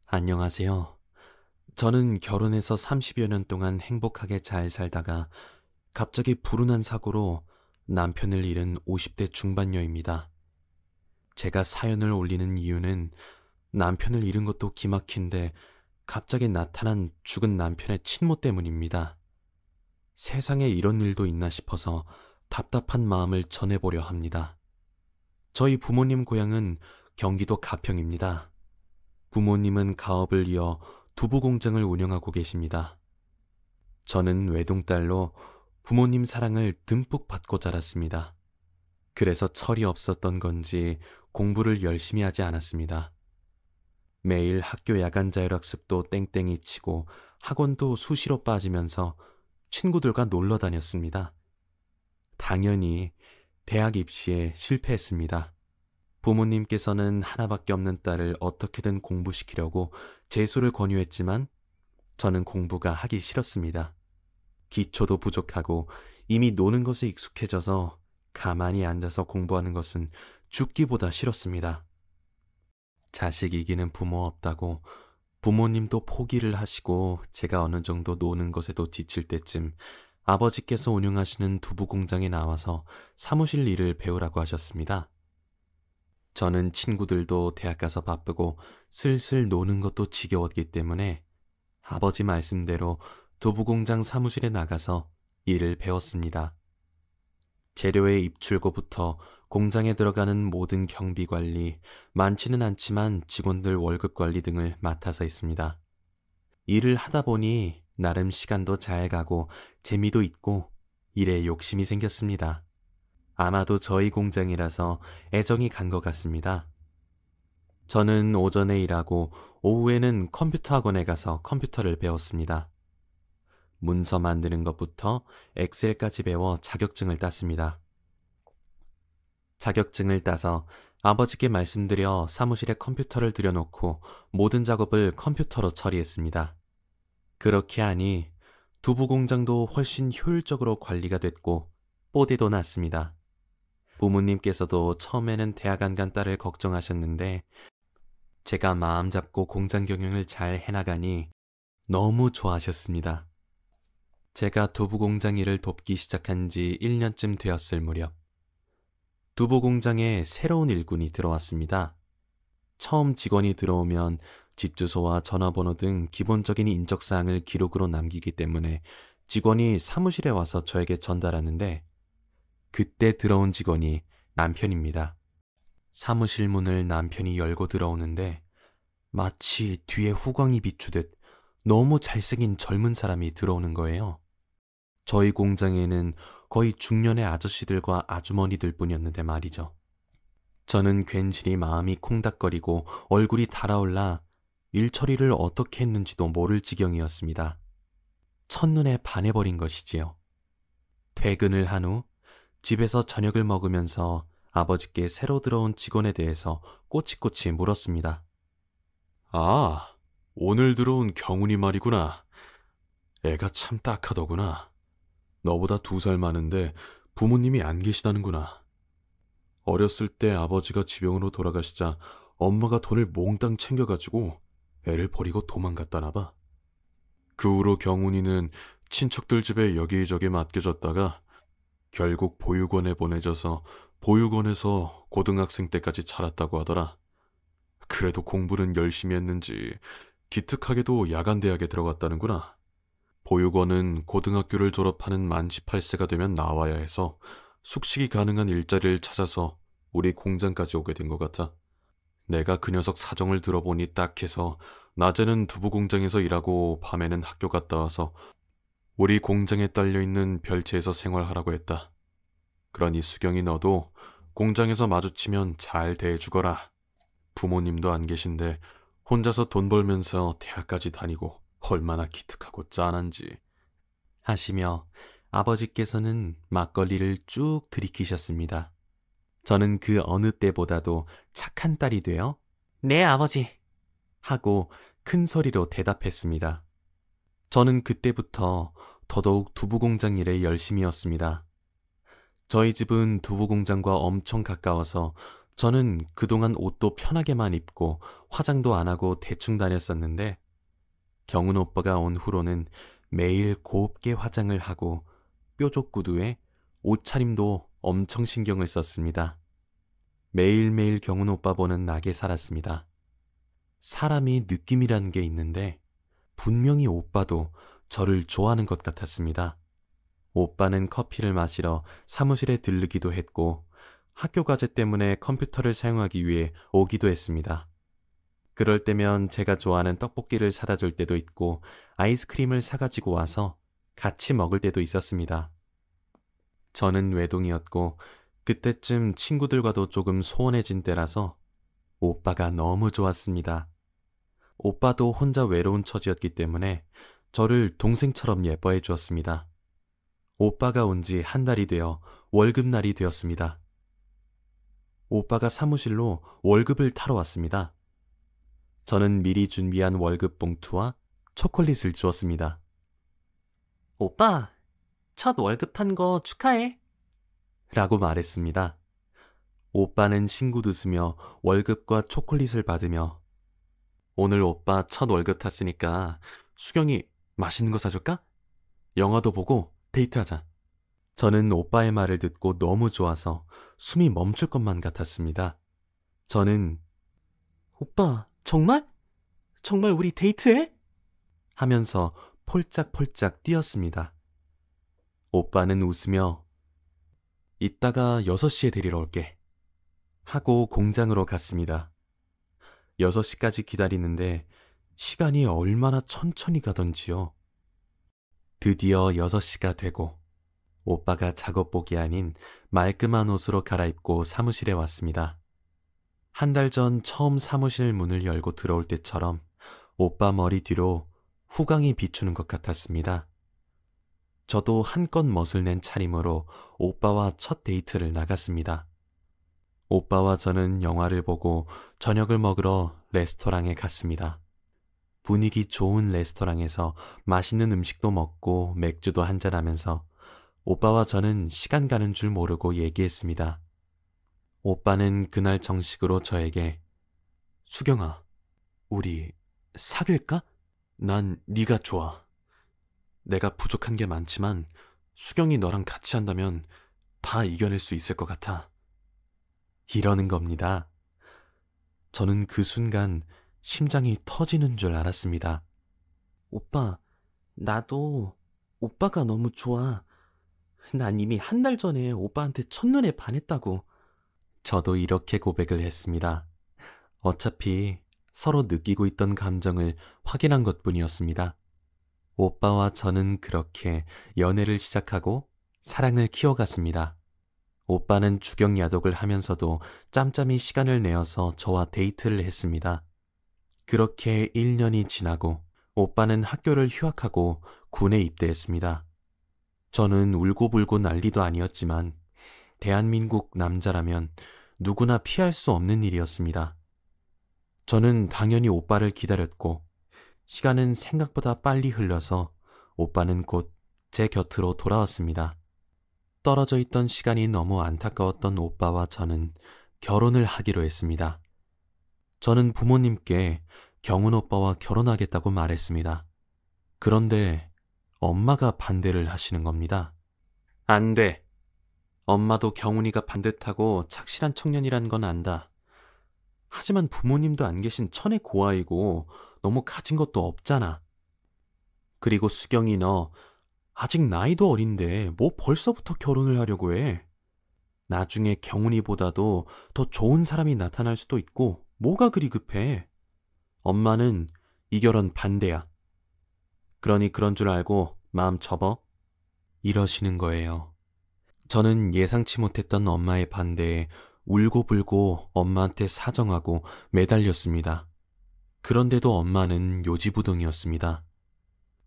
안녕하세요. 저는 결혼해서 30여 년 동안 행복하게 잘 살다가 갑자기 불운한 사고로 남편을 잃은 50대 중반녀입니다. 제가 사연을 올리는 이유는 남편을 잃은 것도 기막힌데 갑자기 나타난 죽은 남편의 친모 때문입니다. 세상에 이런 일도 있나 싶어서 답답한 마음을 전해보려 합니다. 저희 부모님 고향은 경기도 가평입니다. 부모님은 가업을 이어 두부 공장을 운영하고 계십니다. 저는 외동딸로 부모님 사랑을 듬뿍 받고 자랐습니다. 그래서 철이 없었던 건지 공부를 열심히 하지 않았습니다. 매일 학교 야간 자율학습도 땡땡이 치고 학원도 수시로 빠지면서 친구들과 놀러 다녔습니다. 당연히 대학 입시에 실패했습니다. 부모님께서는 하나밖에 없는 딸을 어떻게든 공부시키려고 재수를 권유했지만 저는 공부가 하기 싫었습니다. 기초도 부족하고 이미 노는 것에 익숙해져서 가만히 앉아서 공부하는 것은 죽기보다 싫었습니다. 자식 이기는 부모 없다고 부모님도 포기를 하시고 제가 어느 정도 노는 것에도 지칠 때쯤 아버지께서 운영하시는 두부 공장에 나와서 사무실 일을 배우라고 하셨습니다. 저는 친구들도 대학 가서 바쁘고 슬슬 노는 것도 지겨웠기 때문에 아버지 말씀대로 두부공장 사무실에 나가서 일을 배웠습니다. 재료의 입출고부터 공장에 들어가는 모든 경비 관리, 많지는 않지만 직원들 월급 관리 등을 맡아서 있습니다. 일을 하다 보니 나름 시간도 잘 가고 재미도 있고 일에 욕심이 생겼습니다. 아마도 저희 공장이라서 애정이 간 것 같습니다. 저는 오전에 일하고 오후에는 컴퓨터 학원에 가서 컴퓨터를 배웠습니다. 문서 만드는 것부터 엑셀까지 배워 자격증을 땄습니다. 자격증을 따서 아버지께 말씀드려 사무실에 컴퓨터를 들여놓고 모든 작업을 컴퓨터로 처리했습니다. 그렇게 하니 두부 공장도 훨씬 효율적으로 관리가 됐고 뽀대도 났습니다. 부모님께서도 처음에는 대학 안 간 딸을 걱정하셨는데 제가 마음 잡고 공장 경영을 잘 해나가니 너무 좋아하셨습니다. 제가 두부 공장 일을 돕기 시작한 지 1년쯤 되었을 무렵 두부 공장에 새로운 일꾼이 들어왔습니다. 처음 직원이 들어오면 집 주소와 전화번호 등 기본적인 인적사항을 기록으로 남기기 때문에 직원이 사무실에 와서 저에게 전달하는데 그때 들어온 직원이 남편입니다. 사무실 문을 남편이 열고 들어오는데 마치 뒤에 후광이 비추듯 너무 잘생긴 젊은 사람이 들어오는 거예요. 저희 공장에는 거의 중년의 아저씨들과 아주머니들 뿐이었는데 말이죠. 저는 괜시리 마음이 콩닥거리고 얼굴이 달아올라 일 처리를 어떻게 했는지도 모를 지경이었습니다. 첫눈에 반해버린 것이지요. 퇴근을 한 후 집에서 저녁을 먹으면서 아버지께 새로 들어온 직원에 대해서 꼬치꼬치 물었습니다. 아, 오늘 들어온 경훈이 말이구나. 애가 참 딱하더구나. 너보다 2살 많은데 부모님이 안 계시다는구나. 어렸을 때 아버지가 지병으로 돌아가시자 엄마가 돈을 몽땅 챙겨가지고 애를 버리고 도망갔다나 봐. 그 후로 경훈이는 친척들 집에 여기저기 맡겨졌다가 결국 보육원에 보내져서 보육원에서 고등학생 때까지 자랐다고 하더라. 그래도 공부는 열심히 했는지 기특하게도 야간대학에 들어갔다는구나. 보육원은 고등학교를 졸업하는 만 18세가 되면 나와야 해서 숙식이 가능한 일자리를 찾아서 우리 공장까지 오게 된 것 같아. 내가 그 녀석 사정을 들어보니 딱해서 낮에는 두부 공장에서 일하고 밤에는 학교 갔다 와서 우리 공장에 딸려있는 별채에서 생활하라고 했다. 그러니 수경이 너도 공장에서 마주치면 잘 대해주거라. 부모님도 안 계신데 혼자서 돈 벌면서 대학까지 다니고 얼마나 기특하고 짠한지 하시며 아버지께서는 막걸리를 쭉 들이키셨습니다. 저는 그 어느 때보다도 착한 딸이 되어 네 아버지 하고 큰 소리로 대답했습니다. 저는 그때부터 더더욱 두부공장 일에 열심이었습니다. 저희 집은 두부공장과 엄청 가까워서 저는 그동안 옷도 편하게만 입고 화장도 안 하고 대충 다녔었는데 경훈 오빠가 온 후로는 매일 곱게 화장을 하고 뾰족 구두에 옷차림도 엄청 신경을 썼습니다. 매일매일 경훈 오빠 보는 낙에 살았습니다. 사람이 느낌이라는 게 있는데 분명히 오빠도 저를 좋아하는 것 같았습니다. 오빠는 커피를 마시러 사무실에 들르기도 했고 학교 과제 때문에 컴퓨터를 사용하기 위해 오기도 했습니다. 그럴 때면 제가 좋아하는 떡볶이를 사다 줄 때도 있고 아이스크림을 사가지고 와서 같이 먹을 때도 있었습니다. 저는 외동이었고 그때쯤 친구들과도 조금 소원해진 때라서 오빠가 너무 좋았습니다. 오빠도 혼자 외로운 처지였기 때문에 저를 동생처럼 예뻐해 주었습니다. 오빠가 온 지 한 달이 되어 월급날이 되었습니다. 오빠가 사무실로 월급을 타러 왔습니다. 저는 미리 준비한 월급 봉투와 초콜릿을 주었습니다. 오빠, 첫 월급 탄 거 축하해. 라고 말했습니다. 오빠는 싱긋 웃으며 월급과 초콜릿을 받으며 오늘 오빠 첫 월급 탔으니까 수경이 맛있는 거 사줄까? 영화도 보고 데이트하자. 저는 오빠의 말을 듣고 너무 좋아서 숨이 멈출 것만 같았습니다. 저는 오빠, 정말? 정말 우리 데이트해? 하면서 폴짝폴짝 뛰었습니다. 오빠는 웃으며 이따가 6시에 데리러 올게. 하고 공장으로 갔습니다. 6시까지 기다리는데 시간이 얼마나 천천히 가던지요. 드디어 6시가 되고 오빠가 작업복이 아닌 말끔한 옷으로 갈아입고 사무실에 왔습니다. 한 달 전 처음 사무실 문을 열고 들어올 때처럼 오빠 머리 뒤로 후광이 비추는 것 같았습니다. 저도 한껏 멋을 낸 차림으로 오빠와 첫 데이트를 나갔습니다. 오빠와 저는 영화를 보고 저녁을 먹으러 레스토랑에 갔습니다. 분위기 좋은 레스토랑에서 맛있는 음식도 먹고 맥주도 한잔하면서 오빠와 저는 시간 가는 줄 모르고 얘기했습니다. 오빠는 그날 정식으로 저에게 수경아, 우리 사귈까? 난 네가 좋아. 내가 부족한 게 많지만 수경이 너랑 같이 한다면 다 이겨낼 수 있을 것 같아. 이러는 겁니다. 저는 그 순간 심장이 터지는 줄 알았습니다. 오빠, 나도 오빠가 너무 좋아. 난 이미 한 달 전에 오빠한테 첫눈에 반했다고. 저도 이렇게 고백을 했습니다. 어차피 서로 느끼고 있던 감정을 확인한 것뿐이었습니다. 오빠와 저는 그렇게 연애를 시작하고 사랑을 키워갔습니다. 오빠는 주경야독을 하면서도 짬짬이 시간을 내어서 저와 데이트를 했습니다. 그렇게 1년이 지나고 오빠는 학교를 휴학하고 군에 입대했습니다. 저는 울고불고 난리도 아니었지만 대한민국 남자라면 누구나 피할 수 없는 일이었습니다. 저는 당연히 오빠를 기다렸고 시간은 생각보다 빨리 흘러서 오빠는 곧 제 곁으로 돌아왔습니다. 떨어져 있던 시간이 너무 안타까웠던 오빠와 저는 결혼을 하기로 했습니다. 저는 부모님께 경훈 오빠와 결혼하겠다고 말했습니다. 그런데 엄마가 반대를 하시는 겁니다. 안 돼. 엄마도 경훈이가 반듯하고 착실한 청년이란 건 안다. 하지만 부모님도 안 계신 천의 고아이고 너무 가진 것도 없잖아. 그리고 수경이 너 아직 나이도 어린데 뭐 벌써부터 결혼을 하려고 해. 나중에 경훈이보다도 더 좋은 사람이 나타날 수도 있고 뭐가 그리 급해. 엄마는 이 결혼 반대야. 그러니 그런 줄 알고 마음 접어. 이러시는 거예요. 저는 예상치 못했던 엄마의 반대에 울고불고 엄마한테 사정하고 매달렸습니다. 그런데도 엄마는 요지부동이었습니다.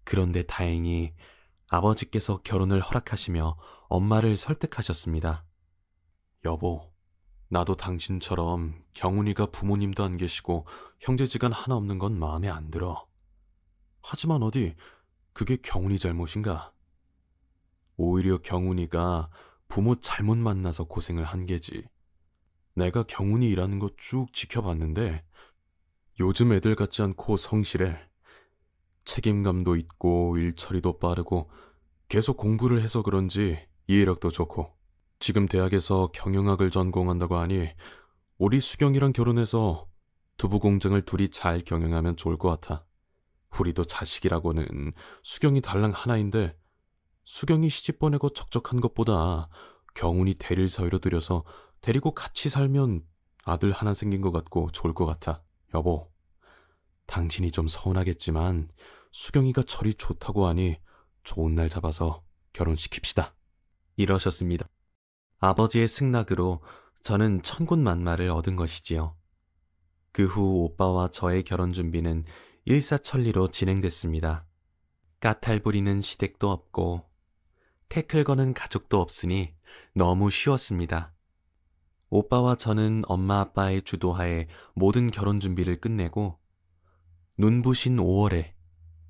그런데 다행히 아버지께서 결혼을 허락하시며 엄마를 설득하셨습니다. 여보, 나도 당신처럼 경훈이가 부모님도 안 계시고 형제지간 하나 없는 건 마음에 안 들어. 하지만 어디 그게 경훈이 잘못인가? 오히려 경훈이가 부모 잘못 만나서 고생을 한 게지. 내가 경훈이 일하는 거 쭉 지켜봤는데 요즘 애들 같지 않고 성실해. 책임감도 있고 일처리도 빠르고 계속 공부를 해서 그런지 이해력도 좋고 지금 대학에서 경영학을 전공한다고 하니 우리 수경이랑 결혼해서 두부 공장을 둘이 잘 경영하면 좋을 것 같아. 우리도 자식이라고는 수경이 달랑 하나인데 수경이 시집 보내고 적적한 것보다 경훈이 대릴 사위로 들여서 데리고 같이 살면 아들 하나 생긴 것 같고 좋을 것 같아. 여보, 당신이 좀 서운하겠지만 수경이가 철이 좋다고 하니 좋은 날 잡아서 결혼시킵시다. 이러셨습니다. 아버지의 승낙으로 저는 천군만마를 얻은 것이지요. 그 후 오빠와 저의 결혼 준비는 일사천리로 진행됐습니다. 까탈 부리는 시댁도 없고 태클 거는 가족도 없으니 너무 쉬웠습니다. 오빠와 저는 엄마 아빠의 주도하에 모든 결혼 준비를 끝내고 눈부신 5월에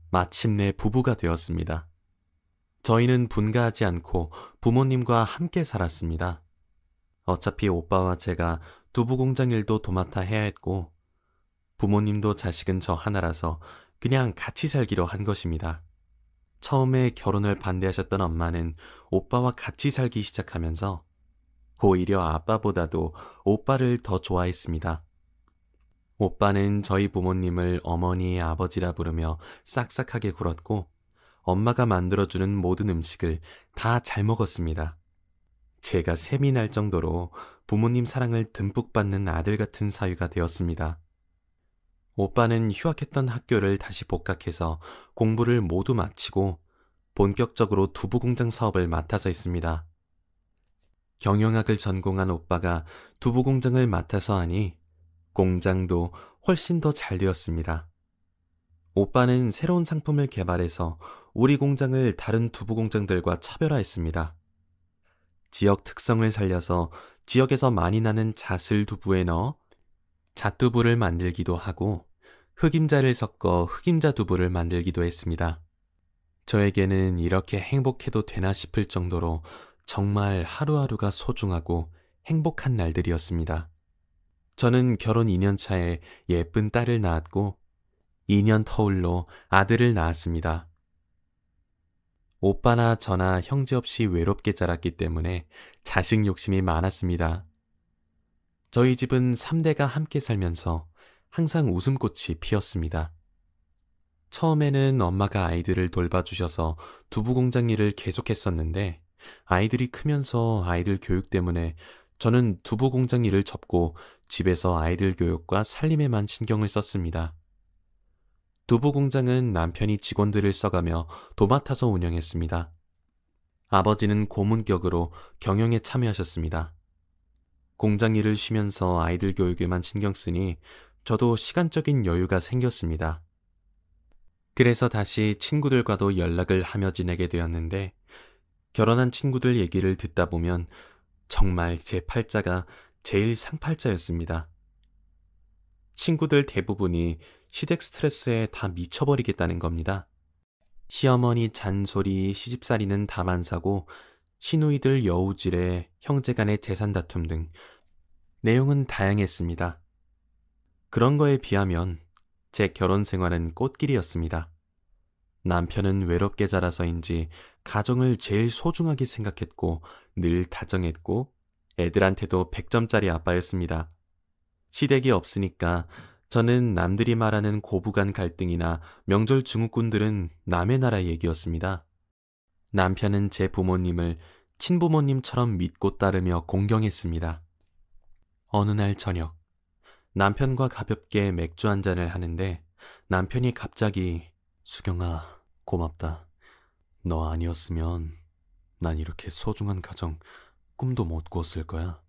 마침내 부부가 되었습니다. 저희는 분가하지 않고 부모님과 함께 살았습니다. 어차피 오빠와 제가 두부공장 일도 도맡아 해야 했고 부모님도 자식은 저 하나라서 그냥 같이 살기로 한 것입니다. 처음에 결혼을 반대하셨던 엄마는 오빠와 같이 살기 시작하면서 오히려 아빠보다도 오빠를 더 좋아했습니다. 오빠는 저희 부모님을 어머니, 아버지라 부르며 싹싹하게 굴었고 엄마가 만들어주는 모든 음식을 다 잘 먹었습니다. 제가 셈이 날 정도로 부모님 사랑을 듬뿍 받는 아들 같은 사위가 되었습니다. 오빠는 휴학했던 학교를 다시 복학해서 공부를 모두 마치고 본격적으로 두부공장 사업을 맡아서 있습니다. 경영학을 전공한 오빠가 두부공장을 맡아서 하니 공장도 훨씬 더 잘 되었습니다. 오빠는 새로운 상품을 개발해서 우리 공장을 다른 두부공장들과 차별화했습니다. 지역 특성을 살려서 지역에서 많이 나는 잣을 두부에 넣어 잣두부를 만들기도 하고 흑임자를 섞어 흑임자 두부를 만들기도 했습니다. 저에게는 이렇게 행복해도 되나 싶을 정도로 정말 하루하루가 소중하고 행복한 날들이었습니다. 저는 결혼 2년 차에 예쁜 딸을 낳았고 2년 터울로 아들을 낳았습니다. 오빠나 저나 형제 없이 외롭게 자랐기 때문에 자식 욕심이 많았습니다. 저희 집은 3대가 함께 살면서 항상 웃음꽃이 피었습니다. 처음에는 엄마가 아이들을 돌봐주셔서 두부공장 일을 계속했었는데 아이들이 크면서 아이들 교육 때문에 저는 두부공장 일을 접고 집에서 아이들 교육과 살림에만 신경을 썼습니다. 두부공장은 남편이 직원들을 써가며 도맡아서 운영했습니다. 아버지는 고문격으로 경영에 참여하셨습니다. 공장 일을 쉬면서 아이들 교육에만 신경 쓰니 저도 시간적인 여유가 생겼습니다. 그래서 다시 친구들과도 연락을 하며 지내게 되었는데 결혼한 친구들 얘기를 듣다 보면 정말 제 팔자가 제일 상팔자였습니다. 친구들 대부분이 시댁 스트레스에 다 미쳐버리겠다는 겁니다. 시어머니 잔소리, 시집살이는 다만사고, 시누이들 여우질에 형제간의 재산 다툼 등 내용은 다양했습니다. 그런 거에 비하면 제 결혼 생활은 꽃길이었습니다. 남편은 외롭게 자라서인지 가정을 제일 소중하게 생각했고 늘 다정했고 애들한테도 100점짜리 아빠였습니다. 시댁이 없으니까 저는 남들이 말하는 고부간 갈등이나 명절 증후군들은 남의 나라 얘기였습니다. 남편은 제 부모님을 친부모님처럼 믿고 따르며 공경했습니다. 어느 날 저녁, 남편과 가볍게 맥주 한 잔을 하는데 남편이 갑자기 수경아, 고맙다. 너 아니었으면 난 이렇게 소중한 가정 꿈도 못 꾸었을 거야.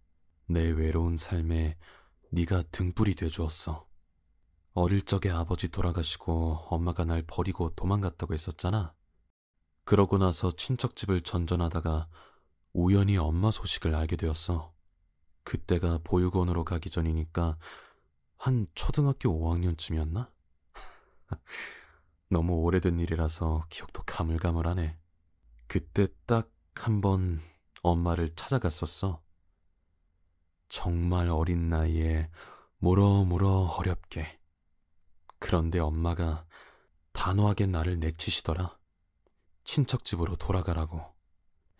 내 외로운 삶에 네가 등불이 돼주었어. 어릴 적에 아버지 돌아가시고 엄마가 날 버리고 도망갔다고 했었잖아. 그러고 나서 친척집을 전전하다가 우연히 엄마 소식을 알게 되었어. 그때가 보육원으로 가기 전이니까 한 초등학교 5학년쯤이었나? 너무 오래된 일이라서 기억도 가물가물하네. 그때 딱 한 번 엄마를 찾아갔었어. 정말 어린 나이에 물어물어 어렵게. 그런데 엄마가 단호하게 나를 내치시더라. 친척 집으로 돌아가라고.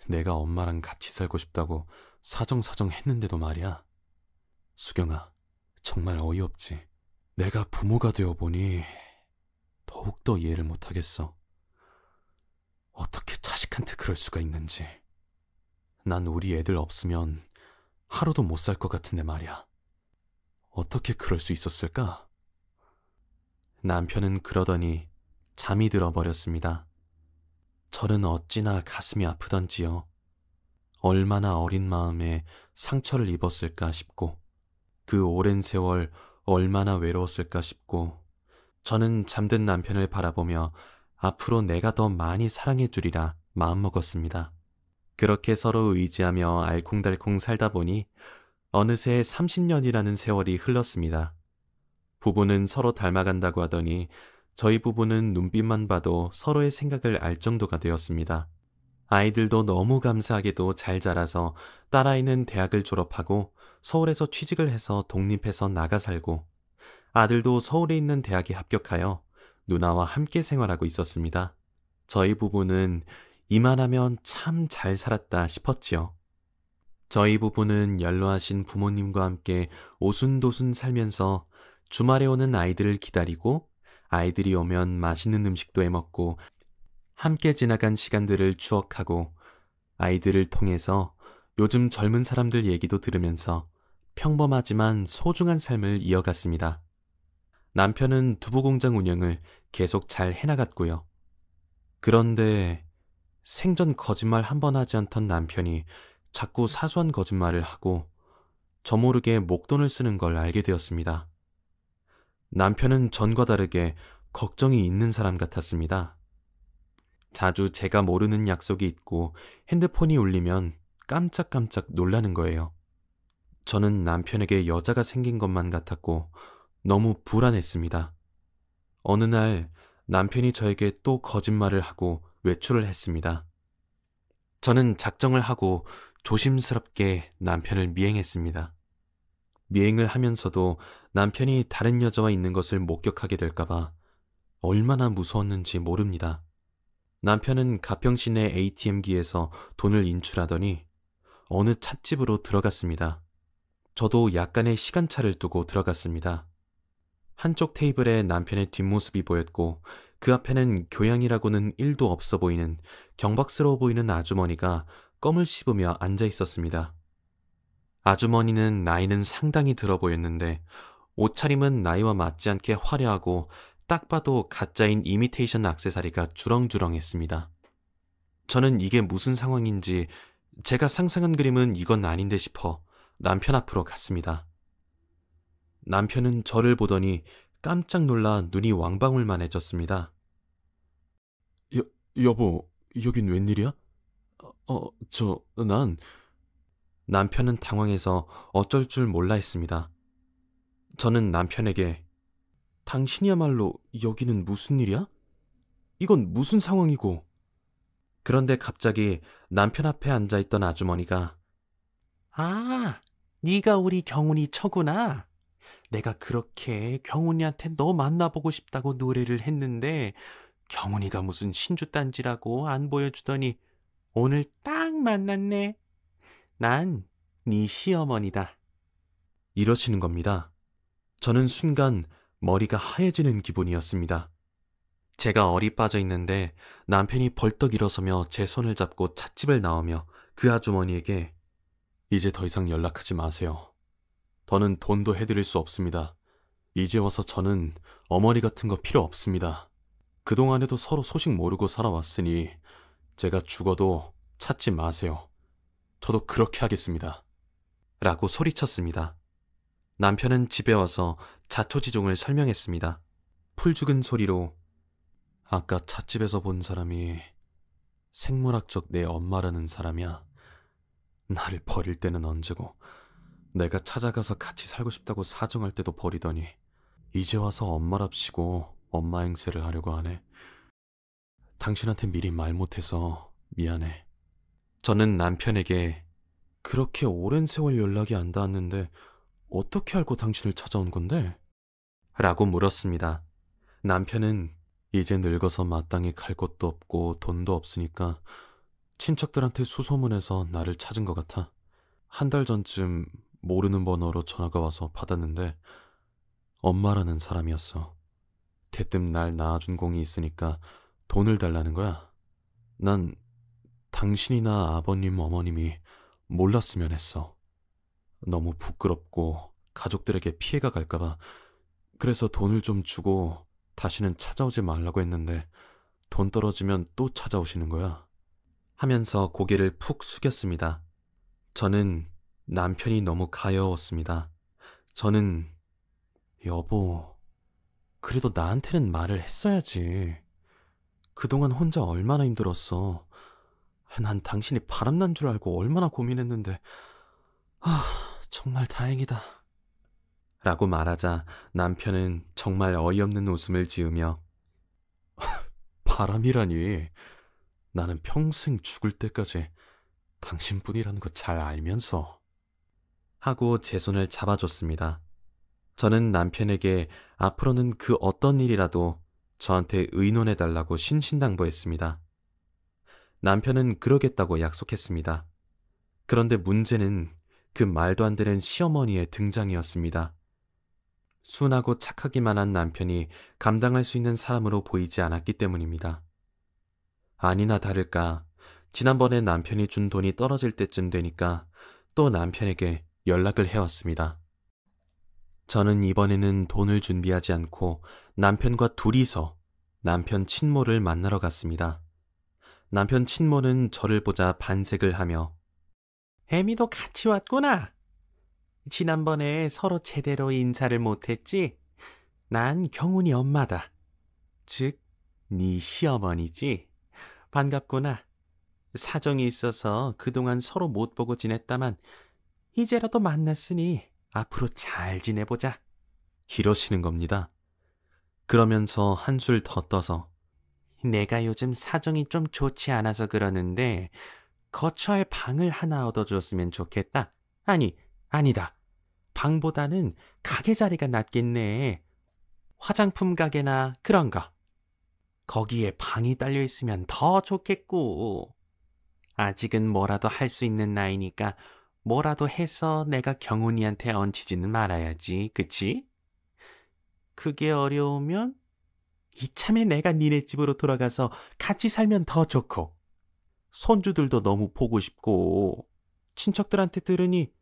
내가 엄마랑 같이 살고 싶다고 사정사정 했는데도 말이야. 수경아, 정말 어이없지. 내가 부모가 되어 보니 더욱더 이해를 못하겠어. 어떻게 자식한테 그럴 수가 있는지. 난 우리 애들 없으면 하루도 못 살 것 같은데 말이야. 어떻게 그럴 수 있었을까? 남편은 그러더니 잠이 들어버렸습니다. 저는 어찌나 가슴이 아프던지요. 얼마나 어린 마음에 상처를 입었을까 싶고, 그 오랜 세월 얼마나 외로웠을까 싶고, 저는 잠든 남편을 바라보며 앞으로 내가 더 많이 사랑해주리라 마음먹었습니다. 그렇게 서로 의지하며 알콩달콩 살다 보니 어느새 30년이라는 세월이 흘렀습니다. 부부는 서로 닮아간다고 하더니 저희 부부는 눈빛만 봐도 서로의 생각을 알 정도가 되었습니다. 아이들도 너무 감사하게도 잘 자라서 딸아이는 대학을 졸업하고 서울에서 취직을 해서 독립해서 나가 살고, 아들도 서울에 있는 대학에 합격하여 누나와 함께 생활하고 있었습니다. 저희 부부는 이만하면 참 잘 살았다 싶었지요. 저희 부부는 연로하신 부모님과 함께 오순도순 살면서 주말에 오는 아이들을 기다리고, 아이들이 오면 맛있는 음식도 해먹고, 함께 지나간 시간들을 추억하고, 아이들을 통해서 요즘 젊은 사람들 얘기도 들으면서 평범하지만 소중한 삶을 이어갔습니다. 남편은 두부공장 운영을 계속 잘 해나갔고요. 그런데 생전 거짓말 한 번 하지 않던 남편이 자꾸 사소한 거짓말을 하고 저 모르게 목돈을 쓰는 걸 알게 되었습니다. 남편은 전과 다르게 걱정이 있는 사람 같았습니다. 자주 제가 모르는 약속이 있고 핸드폰이 울리면 깜짝깜짝 놀라는 거예요. 저는 남편에게 여자가 생긴 것만 같았고 너무 불안했습니다. 어느 날 남편이 저에게 또 거짓말을 하고 외출을 했습니다. 저는 작정을 하고 조심스럽게 남편을 미행했습니다. 미행을 하면서도 남편이 다른 여자와 있는 것을 목격하게 될까봐 얼마나 무서웠는지 모릅니다. 남편은 가평 시내 ATM기에서 돈을 인출하더니 어느 찻집으로 들어갔습니다. 저도 약간의 시간차를 두고 들어갔습니다. 한쪽 테이블에 남편의 뒷모습이 보였고 그 앞에는 교양이라고는 1도 없어 보이는 경박스러워 보이는 아주머니가 껌을 씹으며 앉아 있었습니다. 아주머니는 나이는 상당히 들어 보였는데 옷차림은 나이와 맞지 않게 화려하고 딱 봐도 가짜인 이미테이션 액세서리가 주렁주렁했습니다. 저는 이게 무슨 상황인지, 제가 상상한 그림은 이건 아닌데 싶어 남편 앞으로 갔습니다. 남편은 저를 보더니 깜짝 놀라 눈이 왕방울만해졌습니다. 여보, 여긴 웬일이야? 남편은 당황해서 어쩔 줄 몰라 했습니다. 저는 남편에게 당신이야말로 여기는 무슨 일이야? 이건 무슨 상황이고? 그런데 갑자기 남편 앞에 앉아있던 아주머니가 아, 네가 우리 경훈이 처구나. 내가 그렇게 경훈이한테 너 만나보고 싶다고 노래를 했는데 경훈이가 무슨 신주단지라고 안 보여주더니 오늘 딱 만났네. 난 네 시어머니다. 이러시는 겁니다. 저는 순간 머리가 하얘지는 기분이었습니다. 제가 얼이 빠져 있는데 남편이 벌떡 일어서며 제 손을 잡고 찻집을 나오며 그 아주머니에게 이제 더 이상 연락하지 마세요. 더는 돈도 해드릴 수 없습니다. 이제 와서 저는 어머니 같은 거 필요 없습니다. 그동안에도 서로 소식 모르고 살아왔으니 제가 죽어도 찾지 마세요. 저도 그렇게 하겠습니다. 라고 소리쳤습니다. 남편은 집에 와서 자초지종을 설명했습니다. 풀죽은 소리로 아까 찻집에서 본 사람이 생물학적 내 엄마라는 사람이야. 나를 버릴 때는 언제고 내가 찾아가서 같이 살고 싶다고 사정할 때도 버리더니 이제 와서 엄마랍시고 엄마 행세를 하려고 하네. 당신한테 미리 말 못해서 미안해. 저는 남편에게 그렇게 오랜 세월 연락이 안 닿았는데 어떻게 알고 당신을 찾아온 건데? 라고 물었습니다. 남편은 이제 늙어서 마땅히 갈 곳도 없고 돈도 없으니까 친척들한테 수소문해서 나를 찾은 것 같아. 한 달 전쯤 모르는 번호로 전화가 와서 받았는데 엄마라는 사람이었어. 대뜸 날 낳아준 공이 있으니까 돈을 달라는 거야. 난 당신이나 아버님, 어머님이 몰랐으면 했어. 너무 부끄럽고 가족들에게 피해가 갈까봐. 그래서 돈을 좀 주고 다시는 찾아오지 말라고 했는데 돈 떨어지면 또 찾아오시는 거야. 하면서 고개를 푹 숙였습니다. 저는 남편이 너무 가여웠습니다. 저는 여보, 그래도 나한테는 말을 했어야지. 그동안 혼자 얼마나 힘들었어. 난 당신이 바람난 줄 알고 얼마나 고민했는데. 정말 다행이다. 라고 말하자 남편은 정말 어이없는 웃음을 지으며 바람이라니. 나는 평생 죽을 때까지 당신뿐이라는 거 잘 알면서. 하고 제 손을 잡아줬습니다. 저는 남편에게 앞으로는 그 어떤 일이라도 저한테 의논해달라고 신신당부했습니다. 남편은 그러겠다고 약속했습니다. 그런데 문제는 그 말도 안 되는 시어머니의 등장이었습니다. 순하고 착하기만 한 남편이 감당할 수 있는 사람으로 보이지 않았기 때문입니다. 아니나 다를까 지난번에 남편이 준 돈이 떨어질 때쯤 되니까 또 남편에게 연락을 해왔습니다. 저는 이번에는 돈을 준비하지 않고 남편과 둘이서 남편 친모를 만나러 갔습니다. 남편 친모는 저를 보자 반색을 하며 애미도 같이 왔구나. 지난번에 서로 제대로 인사를 못했지? 난 경훈이 엄마다. 즉, 네 시어머니지? 반갑구나. 사정이 있어서 그동안 서로 못 보고 지냈다만 이제라도 만났으니 앞으로 잘 지내보자. 이러시는 겁니다. 그러면서 한술 더 떠서 내가 요즘 사정이 좀 좋지 않아서 그러는데 거처할 방을 하나 얻어줬으면 좋겠다. 아니다. 방보다는 가게 자리가 낫겠네. 화장품 가게나 그런 거. 거기에 방이 딸려 있으면 더 좋겠고. 아직은 뭐라도 할 수 있는 나이니까 뭐라도 해서 내가 경훈이한테 얹히지는 말아야지, 그치? 그게 어려우면 이참에 내가 니네 집으로 돌아가서 같이 살면 더 좋고, 손주들도 너무 보고 싶고, 친척들한테 들으니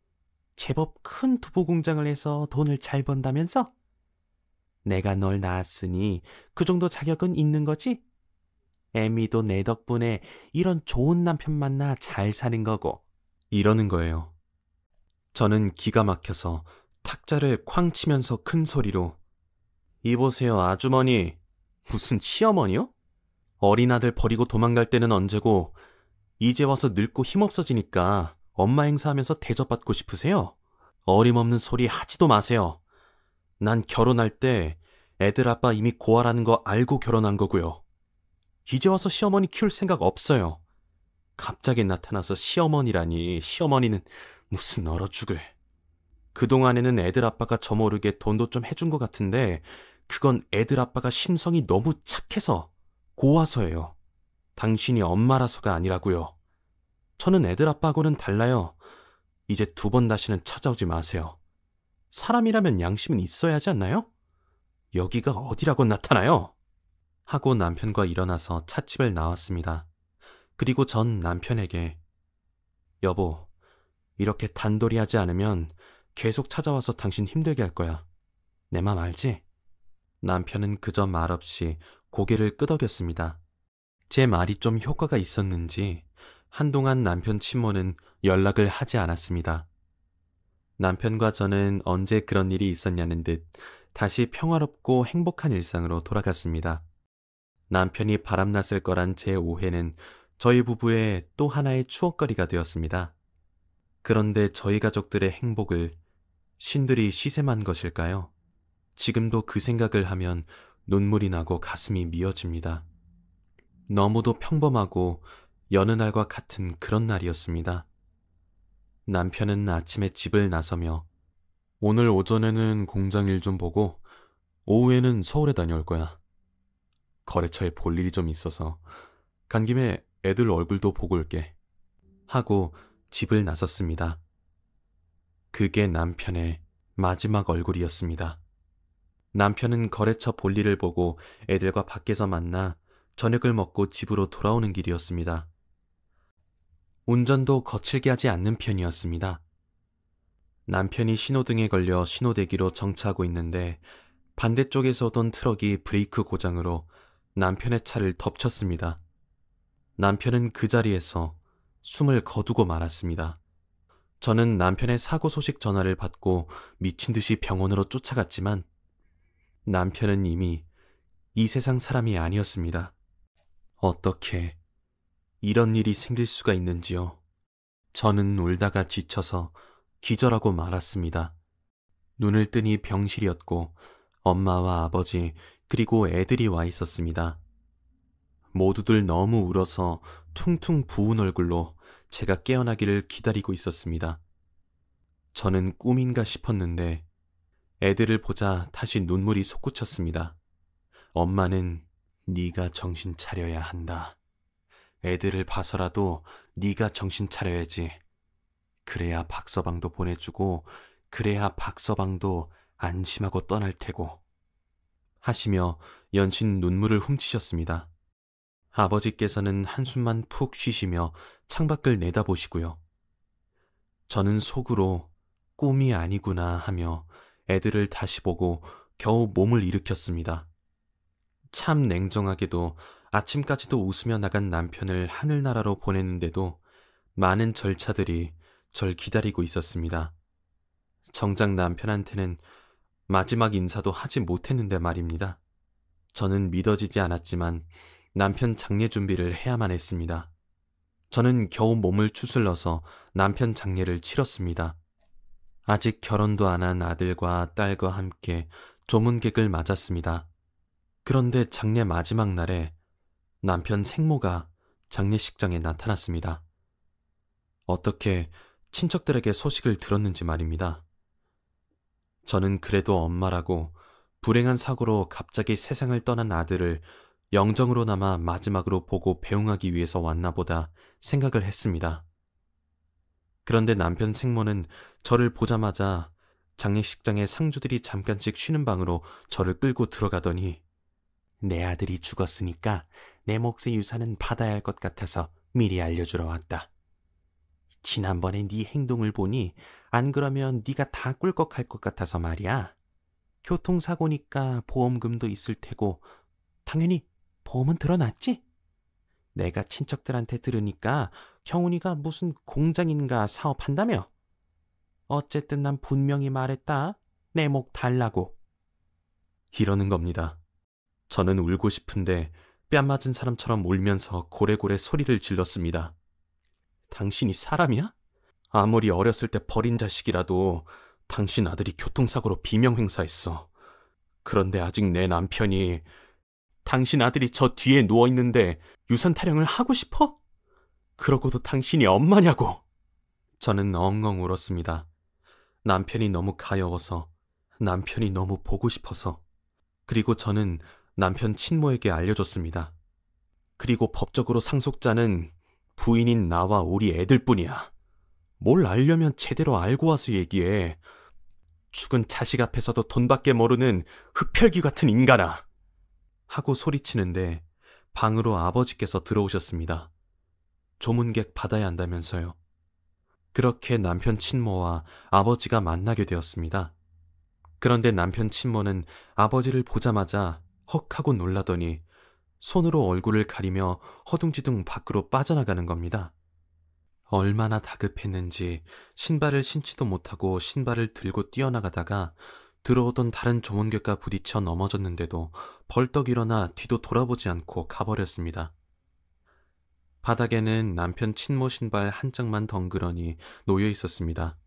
제법 큰 두부 공장을 해서 돈을 잘 번다면서? 내가 널 낳았으니 그 정도 자격은 있는 거지? 애미도 내 덕분에 이런 좋은 남편 만나 잘 사는 거고. 이러는 거예요. 저는 기가 막혀서 탁자를 쾅 치면서 큰 소리로 이보세요, 아주머니. 무슨 시어머니요? 어린 아들 버리고 도망갈 때는 언제고 이제 와서 늙고 힘없어지니까 엄마 행사하면서 대접받고 싶으세요? 어림없는 소리 하지도 마세요. 난 결혼할 때 애들 아빠 이미 고아라는 거 알고 결혼한 거고요. 이제 와서 시어머니 키울 생각 없어요. 갑자기 나타나서 시어머니라니. 시어머니는 무슨 얼어 죽을. 그동안에는 애들 아빠가 저 모르게 돈도 좀 해준 것 같은데 그건 애들 아빠가 심성이 너무 착해서 고와서예요. 당신이 엄마라서가 아니라고요. 저는 애들 아빠하고는 달라요. 이제 두 번 다시는 찾아오지 마세요. 사람이라면 양심은 있어야 하지 않나요? 여기가 어디라고 나타나요? 하고 남편과 일어나서 찻집을 나왔습니다. 그리고 전 남편에게 여보, 이렇게 단돌이 하지 않으면 계속 찾아와서 당신 힘들게 할 거야. 내 맘 알지? 남편은 그저 말없이 고개를 끄덕였습니다. 제 말이 좀 효과가 있었는지 한동안 남편 친모는 연락을 하지 않았습니다. 남편과 저는 언제 그런 일이 있었냐는 듯 다시 평화롭고 행복한 일상으로 돌아갔습니다. 남편이 바람났을 거란 제 오해는 저희 부부의 또 하나의 추억거리가 되었습니다. 그런데 저희 가족들의 행복을 신들이 시샘한 것일까요? 지금도 그 생각을 하면 눈물이 나고 가슴이 미어집니다. 너무도 평범하고 여느 날과 같은 그런 날이었습니다. 남편은 아침에 집을 나서며 오늘 오전에는 공장 일 좀 보고 오후에는 서울에 다녀올 거야. 거래처에 볼 일이 좀 있어서 간 김에 애들 얼굴도 보고 올게. 하고 집을 나섰습니다. 그게 남편의 마지막 얼굴이었습니다. 남편은 거래처 볼일을 보고 애들과 밖에서 만나 저녁을 먹고 집으로 돌아오는 길이었습니다. 운전도 거칠게 하지 않는 편이었습니다. 남편이 신호등에 걸려 신호대기로 정차하고 있는데 반대쪽에서 오던 트럭이 브레이크 고장으로 남편의 차를 덮쳤습니다. 남편은 그 자리에서 숨을 거두고 말았습니다. 저는 남편의 사고 소식 전화를 받고 미친 듯이 병원으로 쫓아갔지만 남편은 이미 이 세상 사람이 아니었습니다. 어떻게 이런 일이 생길 수가 있는지요. 저는 울다가 지쳐서 기절하고 말았습니다. 눈을 뜨니 병실이었고 엄마와 아버지 그리고 애들이 와 있었습니다. 모두들 너무 울어서 퉁퉁 부은 얼굴로 제가 깨어나기를 기다리고 있었습니다. 저는 꿈인가 싶었는데 애들을 보자 다시 눈물이 솟구쳤습니다. 엄마는 네가 정신 차려야 한다. 애들을 봐서라도 네가 정신 차려야지. 그래야 박서방도 보내주고 그래야 박서방도 안심하고 떠날 테고. 하시며 연신 눈물을 훔치셨습니다. 아버지께서는 한숨만 푹 쉬시며 창밖을 내다보시고요. 저는 속으로 꿈이 아니구나 하며 애들을 다시 보고 겨우 몸을 일으켰습니다. 참 냉정하게도 아침까지도 웃으며 나간 남편을 하늘나라로 보냈는데도 많은 절차들이 절 기다리고 있었습니다. 정작 남편한테는 마지막 인사도 하지 못했는데 말입니다. 저는 믿어지지 않았지만 남편 장례 준비를 해야만 했습니다. 저는 겨우 몸을 추슬러서 남편 장례를 치렀습니다. 아직 결혼도 안 한 아들과 딸과 함께 조문객을 맞았습니다. 그런데 장례 마지막 날에 남편 생모가 장례식장에 나타났습니다. 어떻게 친척들에게 소식을 들었는지 말입니다. 저는 그래도 엄마라고 불행한 사고로 갑자기 세상을 떠난 아들을 영정으로나마 마지막으로 보고 배웅하기 위해서 왔나 보다 생각을 했습니다. 그런데 남편 생모는 저를 보자마자 장례식장의 상주들이 잠깐씩 쉬는 방으로 저를 끌고 들어가더니 내 아들이 죽었으니까 내 몫의 유산은 받아야 할 것 같아서 미리 알려주러 왔다. 지난번에 네 행동을 보니 안 그러면 네가 다 꿀꺽할 것 같아서 말이야. 교통사고니까 보험금도 있을 테고 당연히 보험은 들어놨지? 내가 친척들한테 들으니까 경훈이가 무슨 공장인가 사업한다며? 어쨌든 난 분명히 말했다. 내 목 달라고. 이러는 겁니다. 저는 울고 싶은데 뺨 맞은 사람처럼 울면서 고래고래 소리를 질렀습니다. 당신이 사람이야? 아무리 어렸을 때 버린 자식이라도 당신 아들이 교통사고로 비명횡사했어. 그런데 아직 내 남편이 당신 아들이 저 뒤에 누워있는데 유산 타령을 하고 싶어? 그러고도 당신이 엄마냐고. 저는 엉엉 울었습니다. 남편이 너무 가여워서, 남편이 너무 보고 싶어서. 그리고 저는 남편 친모에게 알려줬습니다. 그리고 법적으로 상속자는 부인인 나와 우리 애들뿐이야. 뭘 알려면 제대로 알고 와서 얘기해. 죽은 자식 앞에서도 돈밖에 모르는 흡혈귀 같은 인간아. 하고 소리치는데 방으로 아버지께서 들어오셨습니다. 조문객 받아야 한다면서요. 그렇게 남편 친모와 아버지가 만나게 되었습니다. 그런데 남편 친모는 아버지를 보자마자 헉 하고 놀라더니 손으로 얼굴을 가리며 허둥지둥 밖으로 빠져나가는 겁니다. 얼마나 다급했는지 신발을 신지도 못하고 신발을 들고 뛰어나가다가 들어오던 다른 조문객과 부딪혀 넘어졌는데도 벌떡 일어나 뒤도 돌아보지 않고 가버렸습니다. 바닥에는 남편 친모 신발 한 짝만 덩그러니 놓여 있었습니다.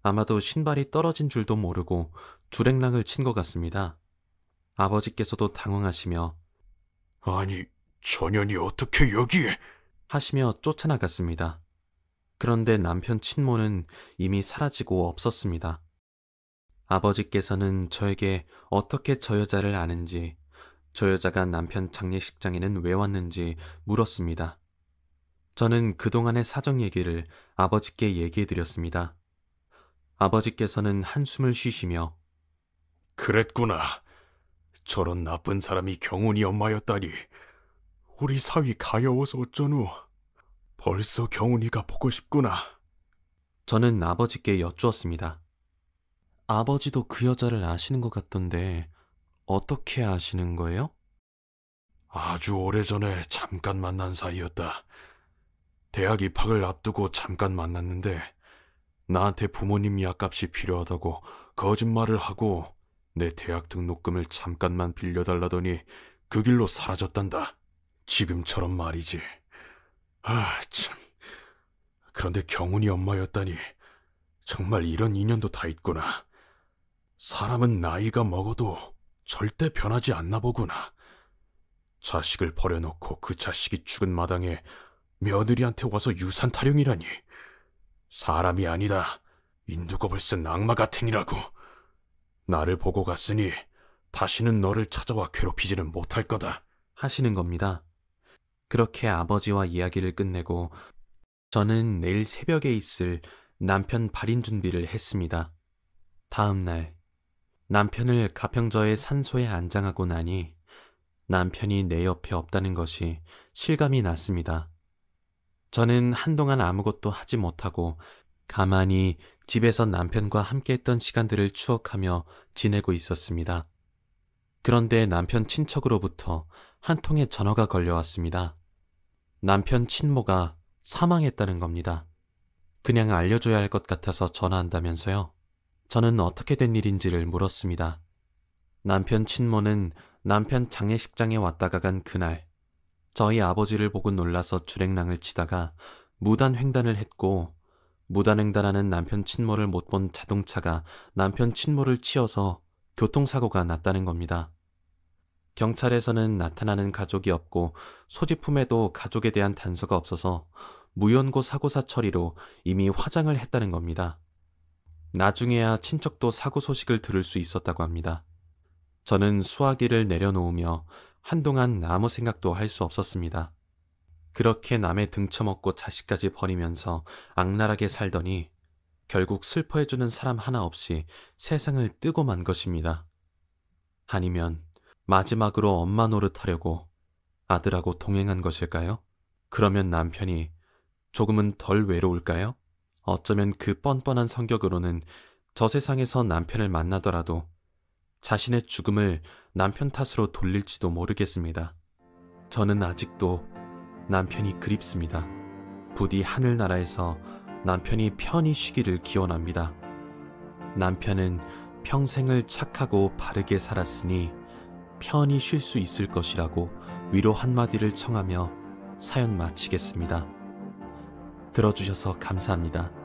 아마도 신발이 떨어진 줄도 모르고 주랭랑을 친 것 같습니다. 아버지께서도 당황하시며 아니, 전현이 어떻게 여기에? 하시며 쫓아나갔습니다. 그런데 남편 친모는 이미 사라지고 없었습니다. 아버지께서는 저에게 어떻게 저 여자를 아는지, 저 여자가 남편 장례식장에는 왜 왔는지 물었습니다. 저는 그동안의 사정 얘기를 아버지께 얘기해 드렸습니다. 아버지께서는 한숨을 쉬시며 그랬구나. 저런 나쁜 사람이 경훈이 엄마였다니. 우리 사위 가여워서 어쩌누. 벌써 경훈이가 보고 싶구나. 저는 아버지께 여쭈었습니다. 아버지도 그 여자를 아시는 것 같던데 어떻게 아시는 거예요? 아주 오래전에 잠깐 만난 사이였다. 대학 입학을 앞두고 잠깐 만났는데 나한테 부모님 약값이 필요하다고 거짓말을 하고 내 대학 등록금을 잠깐만 빌려달라더니 그 길로 사라졌단다. 지금처럼 말이지. 아, 참. 그런데 경훈이 엄마였다니 정말 이런 인연도 다 있구나. 사람은 나이가 먹어도 절대 변하지 않나 보구나. 자식을 버려놓고 그 자식이 죽은 마당에 며느리한테 와서 유산 타령이라니. 사람이 아니다. 인두겁을 쓴 악마 같으니라고. 나를 보고 갔으니 다시는 너를 찾아와 괴롭히지는 못할 거다. 하시는 겁니다. 그렇게 아버지와 이야기를 끝내고 저는 내일 새벽에 있을 남편 발인 준비를 했습니다. 다음 날 남편을 가평저의 산소에 안장하고 나니 남편이 내 옆에 없다는 것이 실감이 났습니다. 저는 한동안 아무것도 하지 못하고 가만히 집에서 남편과 함께했던 시간들을 추억하며 지내고 있었습니다. 그런데 남편 친척으로부터 한 통의 전화가 걸려왔습니다. 남편 친모가 사망했다는 겁니다. 그냥 알려줘야 할 것 같아서 전화한다면서요. 저는 어떻게 된 일인지를 물었습니다. 남편 친모는 남편 장례식장에 왔다가 간 그날 저희 아버지를 보고 놀라서 주랭랑을 치다가 무단횡단을 했고 무단횡단하는 남편 친모를 못 본 자동차가 남편 친모를 치어서 교통사고가 났다는 겁니다. 경찰에서는 나타나는 가족이 없고 소지품에도 가족에 대한 단서가 없어서 무연고 사고사 처리로 이미 화장을 했다는 겁니다. 나중에야 친척도 사고 소식을 들을 수 있었다고 합니다. 저는 수화기를 내려놓으며 한동안 아무 생각도 할 수 없었습니다. 그렇게 남의 등쳐먹고 자식까지 버리면서 악랄하게 살더니 결국 슬퍼해주는 사람 하나 없이 세상을 뜨고 만 것입니다. 아니면 마지막으로 엄마 노릇하려고 아들하고 동행한 것일까요? 그러면 남편이 조금은 덜 외로울까요? 어쩌면 그 뻔뻔한 성격으로는 저 세상에서 남편을 만나더라도 자신의 죽음을 남편 탓으로 돌릴지도 모르겠습니다. 저는 아직도 남편이 그립습니다. 부디 하늘나라에서 남편이 편히 쉬기를 기원합니다. 남편은 평생을 착하고 바르게 살았으니 편히 쉴 수 있을 것이라고 위로 한마디를 청하며 사연 마치겠습니다. 들어주셔서 감사합니다.